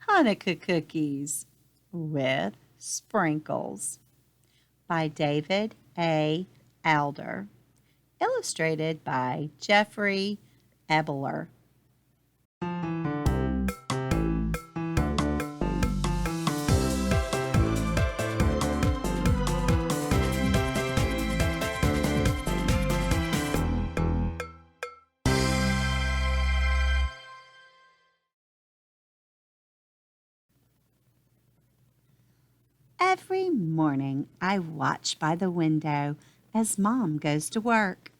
Hanukkah Cookies with Sprinkles by David A. Alder. Illustrated by Jeffrey Ebeler. Every morning I watch by the window as Mom goes to work.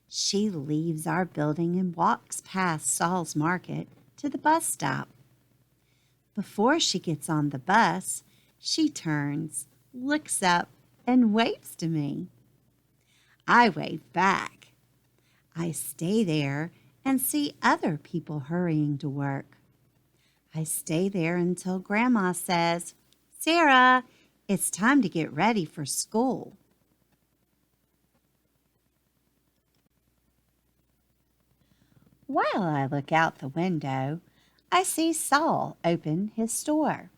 She leaves our building and walks past Saul's Market to the bus stop. Before she gets on the bus, she turns, looks up, and waves to me. I wave back. I stay there and see other people hurrying to work. I stay there until Grandma says, "Sara, it's time to get ready for school." While I look out the window, I see Saul open his store.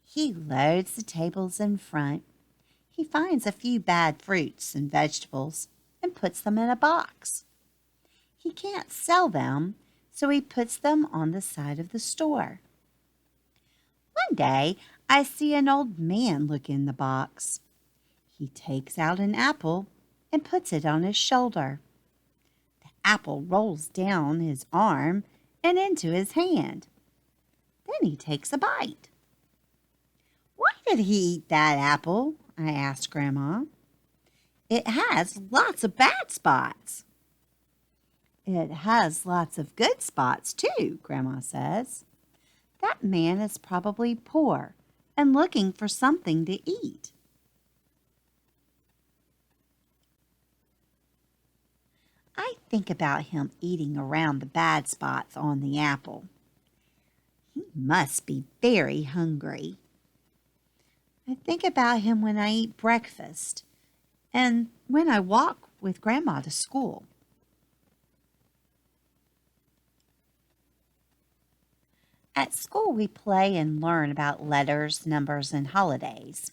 He loads the tables in front. He finds a few bad fruits and vegetables and puts them in a box. He can't sell them, so he puts them on the side of the store. One day, I see an old man look in the box. He takes out an apple and puts it on his shoulder. The apple rolls down his arm and into his hand. Then he takes a bite. "Why did he eat that apple?" I asked Grandma. "It has lots of bad spots." "It has lots of good spots, too," Grandma says. "That man is probably poor and looking for something to eat." I think about him eating around the bad spots on the apple. He must be very hungry. I think about him when I eat breakfast and when I walk with Grandma to school. At school, we play and learn about letters, numbers, and holidays.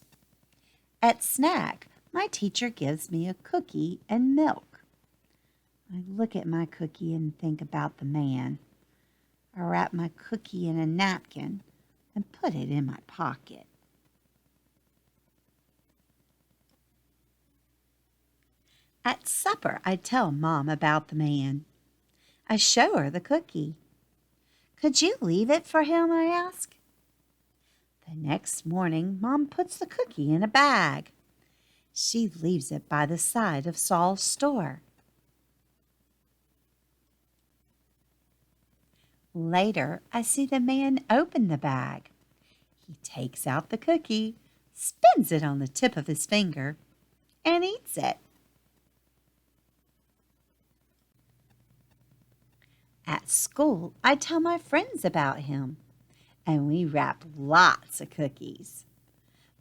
At snack, my teacher gives me a cookie and milk. I look at my cookie and think about the man. I wrap my cookie in a napkin and put it in my pocket. At supper, I tell Mom about the man. I show her the cookie. "Could you leave it for him?" I ask. The next morning, Mom puts the cookie in a bag. She leaves it by the side of Saul's store. Later, I see the man open the bag. He takes out the cookie, spins it on the tip of his finger, and eats it. At school, I tell my friends about him, and we wrap lots of cookies.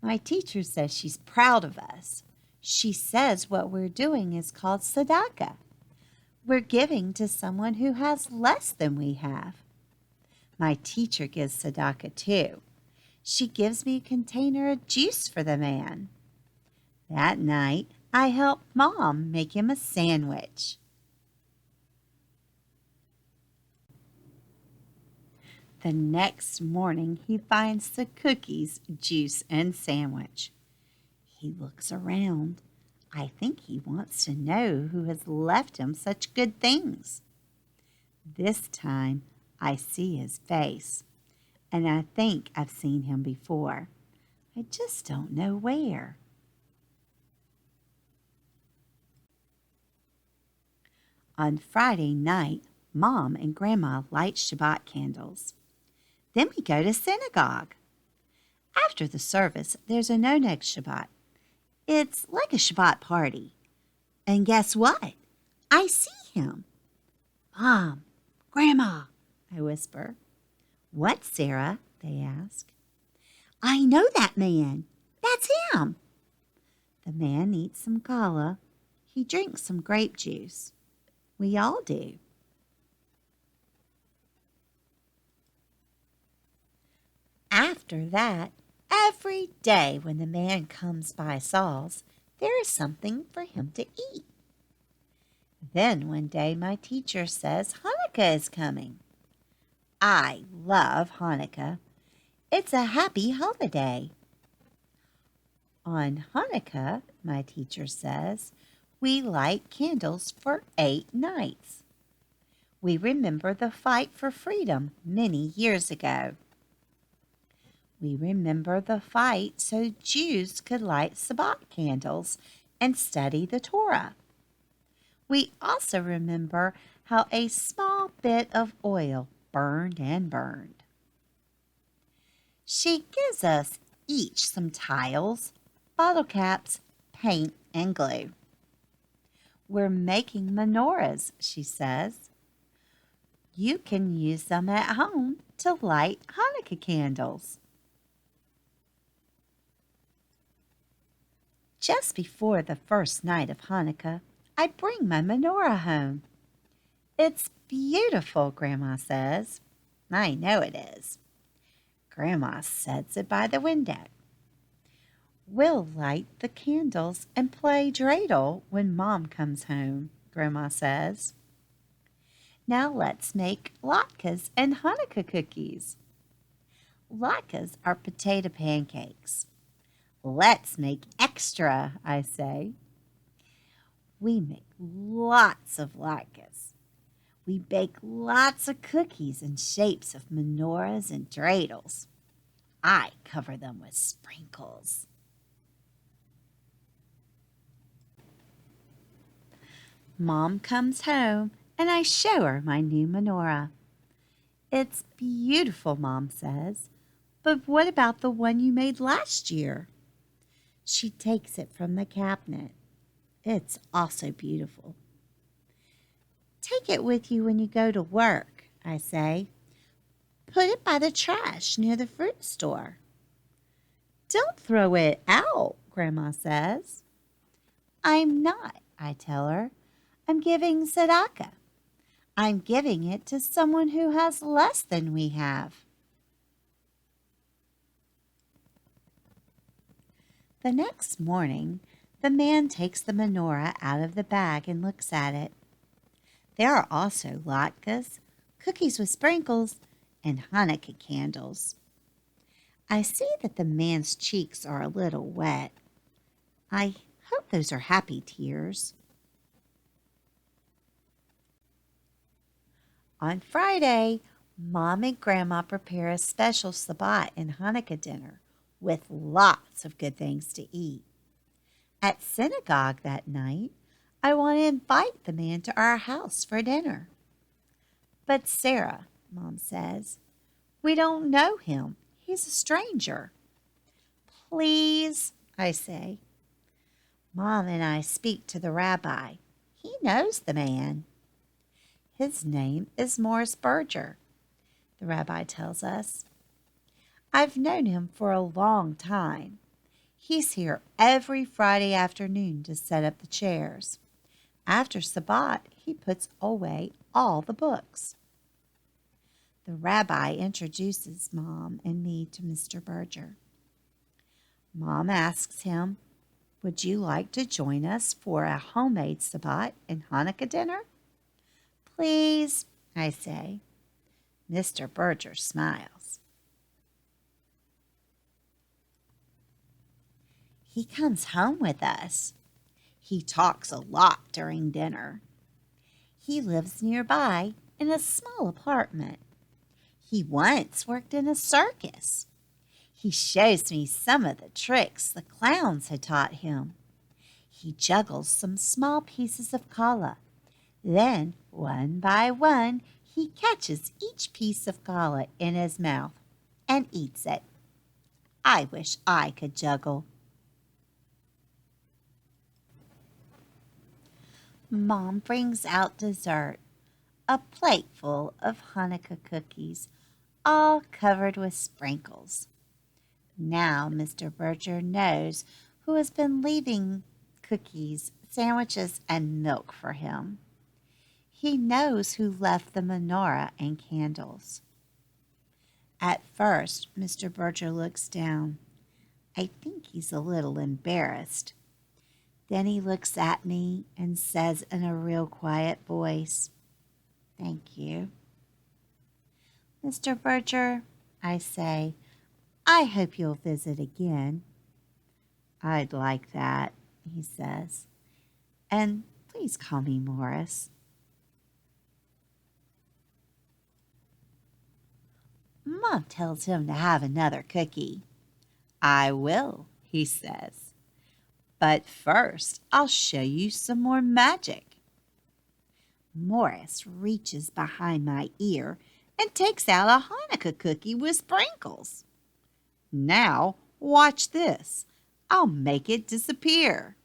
My teacher says she's proud of us. She says what we're doing is called Sadaka. We're giving to someone who has less than we have. My teacher gives Sadaka too. She gives me a container of juice for the man. That night, I help Mom make him a sandwich. The next morning, he finds the cookies, juice, and sandwich. He looks around. I think he wants to know who has left him such good things. This time, I see his face, and I think I've seen him before. I just don't know where. On Friday night, Mom and Grandma light Shabbat candles. Then we go to synagogue. After the service, there's a no-next Shabbat. It's like a Shabbat party. And guess what? I see him. "Mom, Grandma," I whisper. "What, Sara?" they ask. "I know that man. That's him." The man eats some challah. He drinks some grape juice. We all do. After that, every day when the man comes by Saul's, there is something for him to eat. Then one day my teacher says Hanukkah is coming. I love Hanukkah. It's a happy holiday. On Hanukkah, my teacher says, we light candles for 8 nights. We remember the fight for freedom many years ago. We remember the fight so Jews could light Shabbat candles and study the Torah. We also remember how a small bit of oil burned and burned. She gives us each some tiles, bottle caps, paint, and glue. We're making menorahs, she says. You can use them at home to light Hanukkah candles. Just before the first night of Hanukkah, I bring my menorah home. It's beautiful, Grandma says. I know it is. Grandma sets it by the window. We'll light the candles and play dreidel when Mom comes home, Grandma says. Now let's make latkes and Hanukkah cookies. Latkes are potato pancakes. Let's make extra, I say. We make lots of latkes. We bake lots of cookies in shapes of menorahs and dreidels. I cover them with sprinkles. Mom comes home and I show her my new menorah. It's beautiful, Mom says. But what about the one you made last year? She takes it from the cabinet. It's also beautiful. Take it with you when you go to work, I say. Put it by the trash near the fruit store. Don't throw it out, Grandma says. I'm not, I tell her. I'm giving Sadaka. I'm giving it to someone who has less than we have. The next morning, the man takes the menorah out of the bag and looks at it. There are also latkes, cookies with sprinkles, and Hanukkah candles. I see that the man's cheeks are a little wet. I hope those are happy tears. On Friday, Mom and Grandma prepare a special Shabbat and Hanukkah dinner with lots of good things to eat. At synagogue that night, I want to invite the man to our house for dinner. But Sara, Mom says, we don't know him. He's a stranger. Please, I say. Mom and I speak to the rabbi. He knows the man. His name is Berger, the rabbi tells us. I've known him for a long time. He's here every Friday afternoon to set up the chairs. After Shabbat, he puts away all the books. The rabbi introduces Mom and me to Mr. Berger. Mom asks him, would you like to join us for a homemade Shabbat and Hanukkah dinner? Please, I say. Mr. Berger smiles. He comes home with us. He talks a lot during dinner. He lives nearby in a small apartment. He once worked in a circus. He shows me some of the tricks the clowns had taught him. He juggles some small pieces of challah. Then, one by one, he catches each piece of challah in his mouth and eats it. I wish I could juggle. Mom brings out dessert, a plateful of Hanukkah cookies, all covered with sprinkles. Now Mr. Berger knows who has been leaving cookies, sandwiches, and milk for him. He knows who left the menorah and candles. At first, Mr. Berger looks down. I think he's a little embarrassed. Then he looks at me and says in a real quiet voice, "Thank you." "Mr. Berger," I say, "I hope you'll visit again." "I'd like that," he says. "And please call me Morris." Mom tells him to have another cookie. "I will," he says. "But first, I'll show you some more magic." Morris reaches behind my ear and takes out a Hanukkah cookie with sprinkles. "Now, watch this. I'll make it disappear."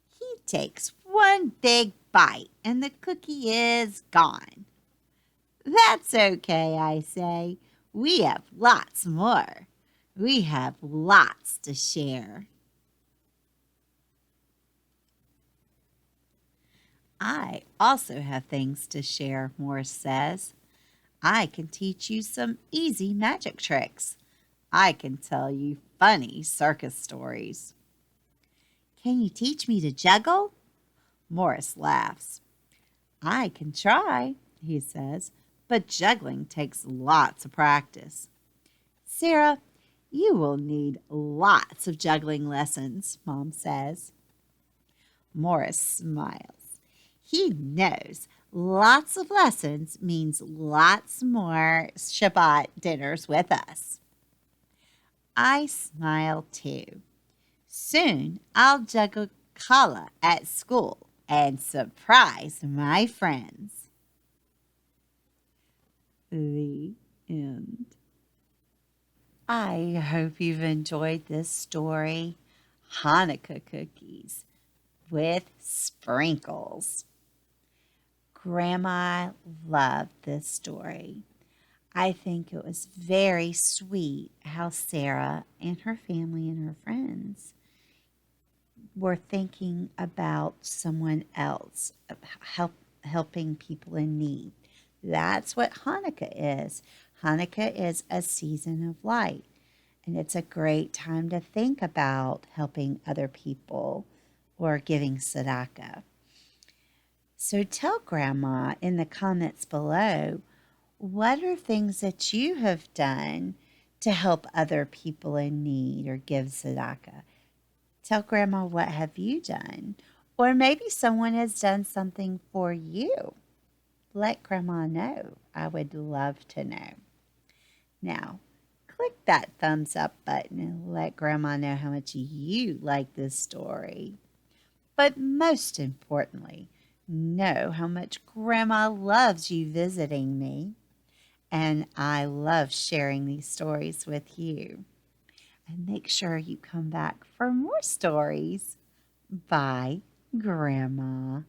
He takes one big bite and the cookie is gone. "That's okay," I say. "We have lots more. We have lots to share." "I also have things to share," Morris says. "I can teach you some easy magic tricks. I can tell you funny circus stories." "Can you teach me to juggle?" Morris laughs. "I can try," he says, "but juggling takes lots of practice." "Sara, you will need lots of juggling lessons," Mom says. Morris smiles. He knows lots of lessons means lots more Shabbat dinners with us. I smile too. Soon I'll juggle challah at school and surprise my friends. The end. I hope you've enjoyed this story, Hanukkah Cookies with Sprinkles. Grandma loved this story. I think it was very sweet how Sara and her family and her friends were thinking about someone else, helping people in need. That's what Hanukkah is. Hanukkah is a season of light, and it's a great time to think about helping other people or giving Sadaka. So tell Grandma in the comments below, what are things that you have done to help other people in need or give Sadaka? Tell Grandma, what have you done? Or maybe someone has done something for you. Let Grandma know. I would love to know. Now, click that thumbs up button and let Grandma know how much you like this story. But most importantly, know how much Grandma loves you visiting me. And I love sharing these stories with you. And make sure you come back for more stories. Bye, Grandma.